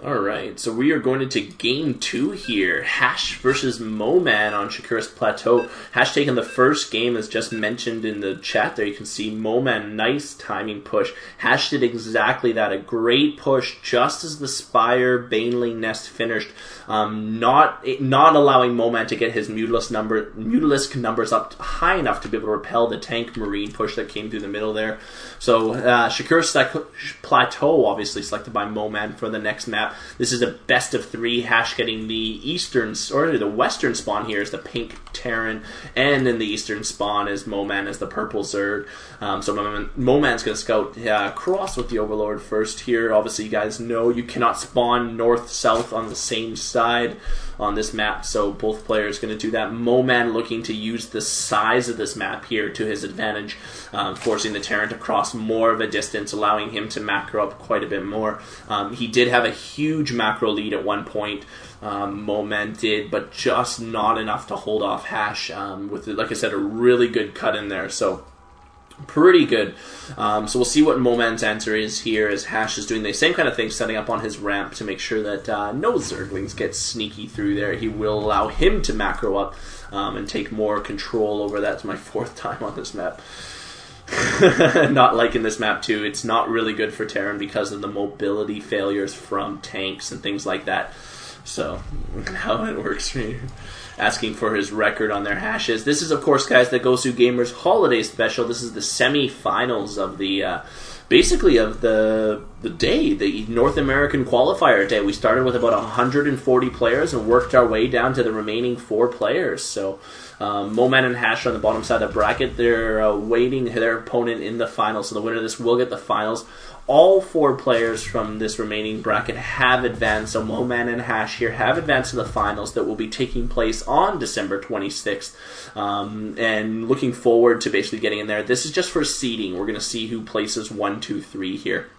Alright, so we are going into game 2 here. Hashe versus Moman on Shakur's Plateau. Hashe taking the first game, as just mentioned in the chat there. You can see Moman, nice timing push. Hashe did exactly that, a great push just as the Spire Baneling Nest finished. Not allowing Moman to get his Mutalisk numbers up high enough to be able to repel the Tank Marine push that came through the middle there. So Shakur's Plateau obviously selected by Moman for the next map. This is a best of 3. Hashe getting the the western spawn here is the pink Terran, and in the eastern spawn is Moman as the purple Zerg. So Moman's going to scout cross with the Overlord first here. Obviously, you guys know you cannot spawn north-south on the same side on this map, so both players going to do that. Moman looking to use the size of this map here to his advantage, forcing the Terran to cross more of a distance, allowing him to macro up quite a bit more. He did have a huge macro lead at one point. Moman did, but just not enough to hold off Hashe with, like I said, a really good cut in there. So pretty good. So we'll see what Moman's answer is here, as Hashe is doing the same kind of thing, setting up on his ramp to make sure that no Zerglings get sneaky through there. He will allow him to macro up and take more control over that. It's my 4th time on this map. Not liking this map too. It's not really good for Terran because of the mobility failures from tanks and things like that. So, how it works for you. Asking for his record on their hashes. This is, of course, guys, the Gosu Gamers Holiday Special. This is the semi-finals of the, basically of the day, the North American qualifier day. We started with about 140 players and worked our way down to the remaining 4 players. So, Moman and Hashe on the bottom side of the bracket. They're awaiting their opponent in the finals. So the winner of this will get the finals. All 4 players from this remaining bracket have advanced. So Moman and Hashe here have advanced to the finals that will be taking place on December 26th. And looking forward to basically getting in there. This is just for seeding. We're going to see who places 1, 2, 3 here.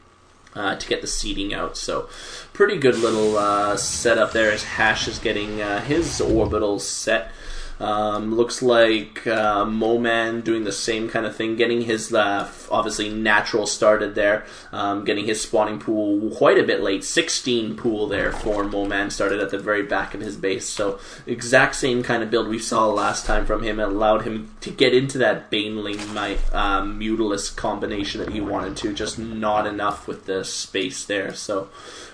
To get the seeding out. So pretty good little setup there as Hashe is getting his orbitals set. Looks like Moman doing the same kind of thing, getting his obviously natural started there, getting his spawning pool quite a bit late. 16 pool there for Moman, started at the very back of his base. So exact same kind of build we saw last time from him. It allowed him to get into that Baneling Mutalisk combination that he wanted to, just not enough with the space there. So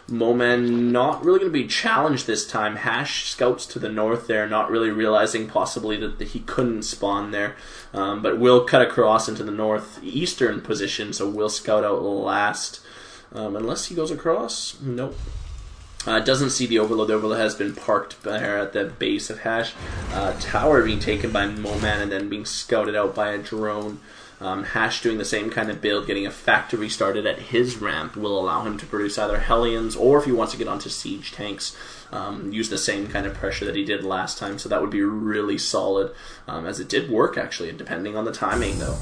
Moman not really going to be challenged this time. Hashe scouts to the north there, not really realizing possibly that he couldn't spawn there. But will cut across into the northeastern position, so will scout out last. Unless he goes across? Nope. Doesn't see the Overlord. The Overlord has been parked there at the base of Hashe. Tower being taken by Moman and then being scouted out by a drone. Hashe doing the same kind of build, getting a factory started at his ramp will allow him to produce either Hellions, or if he wants to get onto siege tanks, use the same kind of pressure that he did last time. So that would be really solid, as it did work actually, depending on the timing though.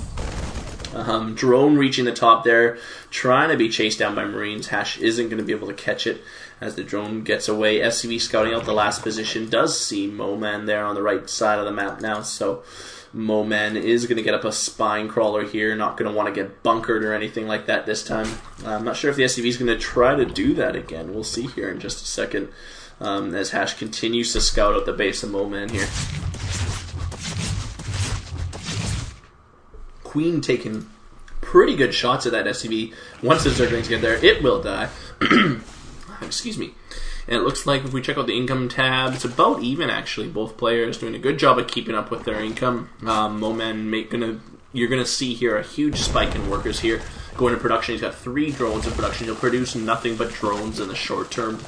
Drone reaching the top there, trying to be chased down by Marines. Hashe isn't going to be able to catch it as the drone gets away. SCV scouting out the last position, does see Moman there on the right side of the map now, so Moman is going to get up a spine crawler here, not going to want to get bunkered or anything like that this time. I'm not sure if the SCV is going to try to do that again. We'll see here in just a second, as Hashe continues to scout out the base of Moman here. Queen taking pretty good shots at that SCV. Once the Zerglings get there, it will die. Excuse me. And it looks like if we check out the income tab, it's about even actually. Both players doing a good job of keeping up with their income. Moman you're gonna see here a huge spike in workers here. Going to production, he's got 3 drones in production. He'll produce nothing but drones in the short term.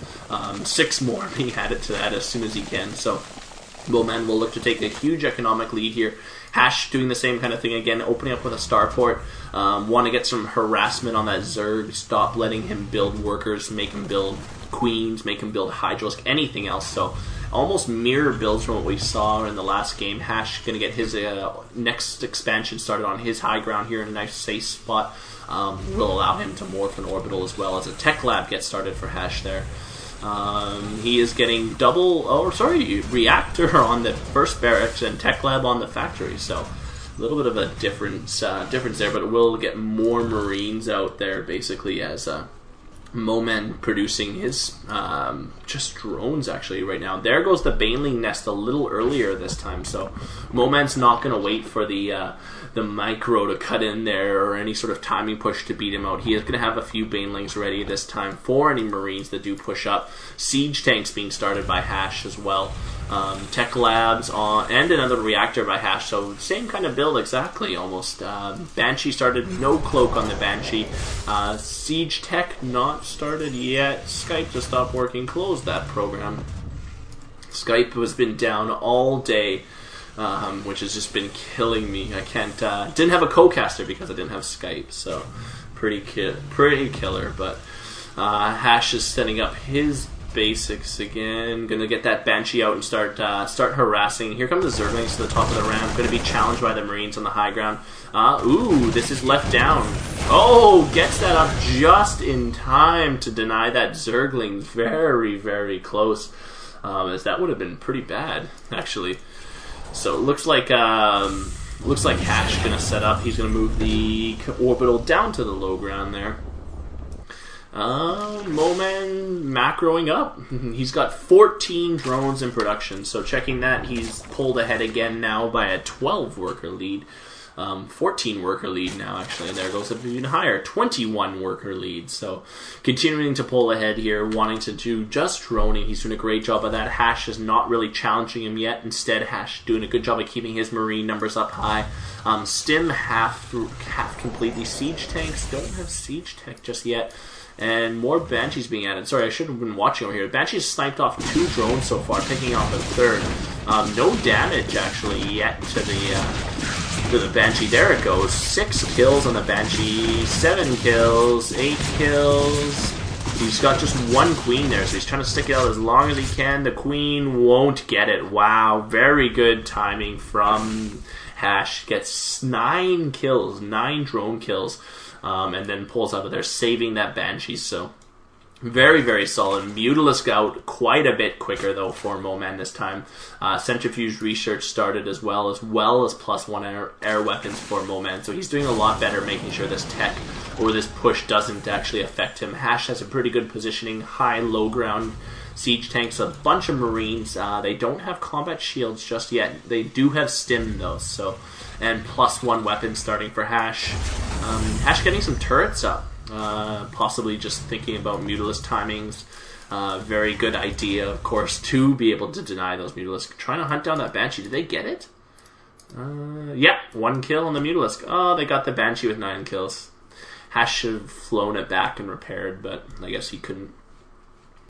6 more being added to that as soon as he can. So Moman will look to take a huge economic lead here. Hashe doing the same kind of thing again, opening up with a starport. Want to get some harassment on that Zerg. Stop letting him build workers, make him build Queens, make him build Hydralisk, anything else. So almost mirror builds from what we saw in the last game. Hashe going to get his next expansion started on his high ground here in a nice safe spot. Will allow him to morph an orbital as well as a tech lab gets started for Hashe there. He is getting reactor on the first barracks and tech lab on the factory, so a little bit of a difference there, but we'll get more Marines out there basically as Moman producing his just drones actually right now. There goes the Baneling nest a little earlier this time, so Moman's not going to wait for the micro to cut in there or any sort of timing push to beat him out. He is going to have a few Banelings ready this time for any Marines that do push up. Siege tanks being started by Hashe as well. Tech Labs and another reactor by Hashe, so same kind of build exactly almost. Banshee started, no cloak on the Banshee. Siege Tech not started yet. Skype just stopped working, closed that program. Skype has been down all day, which has just been killing me. I can't, didn't have a co-caster because I didn't have Skype, so pretty killer, but Hashe is setting up his basics again. Gonna get that Banshee out and start harassing. Here comes the Zerglings to the top of the ramp. Gonna be challenged by the Marines on the high ground. Ooh, this is left down. Oh, gets that up just in time to deny that Zergling. Very, very close. As that would have been pretty bad, actually. So it looks like Hashe gonna set up. He's gonna move the orbital down to the low ground there. Moman macroing up. He's got 14 drones in production, so checking that, he's pulled ahead again now by a 12 worker lead. 14 worker lead now, actually. There goes up even higher, 21 worker lead. So continuing to pull ahead here, wanting to do just droning. He's doing a great job of that. Hashe is not really challenging him yet. Instead, Hashe doing a good job of keeping his Marine numbers up high. Stim half complete. These siege tanks don't have siege tech just yet. And more Banshees being added. Sorry, I should have been watching over here. Banshees sniped off 2 drones so far, picking off a 3rd. No damage, actually, yet to the Banshee. There it goes. 6 kills on the Banshee. 7 kills. 8 kills. He's got just 1 queen there, so he's trying to stick it out as long as he can. The queen won't get it. Wow, very good timing from Hashe. Gets 9 kills. 9 drone kills. And then pulls out of there, saving that Banshee. So very, very solid. Mutalisk out quite a bit quicker, though, for Moman this time. Centrifuge research started as well as +1 air weapons for Moman. So he's doing a lot better, making sure this tech or this push doesn't actually affect him. Hashe has a pretty good positioning, high, low ground siege tanks, a bunch of Marines. They don't have combat shields just yet. They do have stim, though, so... And +1 weapon starting for Hashe. Hashe getting some turrets up. Possibly just thinking about Mutalisk timings. Very good idea, of course, to be able to deny those Mutalisk. Trying to hunt down that Banshee. Did they get it? Yeah, 1 kill on the Mutalisk. Oh, they got the Banshee with 9 kills. Hashe should have flown it back and repaired, but I guess he couldn't